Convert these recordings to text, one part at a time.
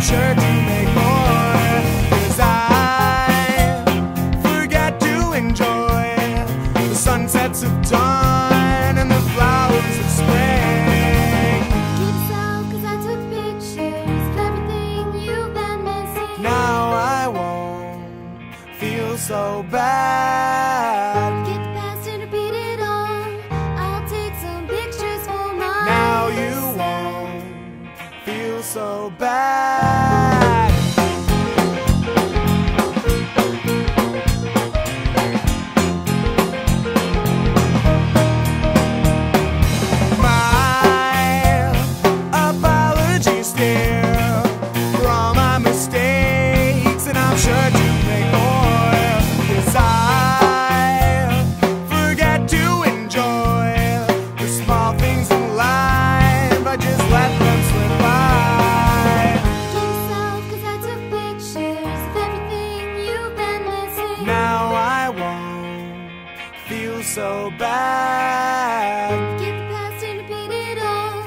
sure to make more. 'Cause I forget to enjoy the sunsets of dawn and the flowers of spring. Keeps out 'cause I took pictures of everything you've been missing. Now I won't feel so bad. Get the past and repeat it all. I'll take some pictures for my Now you won't feel so bad. My apologies, dear, for all my mistakes, and I'm sure to make more. 'Cause I forget to enjoy the small things in life. I just let them slip by. Keeps out 'cause I took pictures of everything you've been missing. Now I won't feel so bad. Get the past and repeat it all.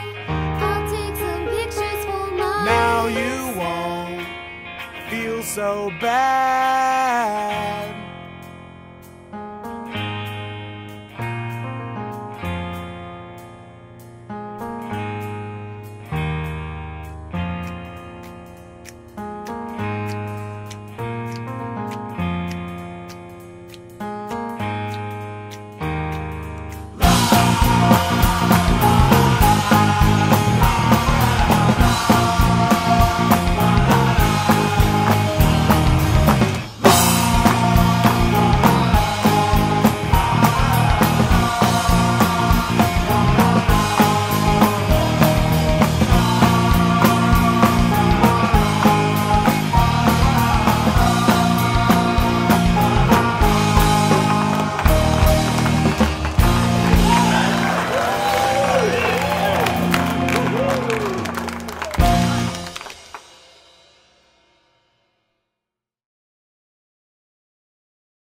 I'll take some pictures for my Now you won't feel so bad.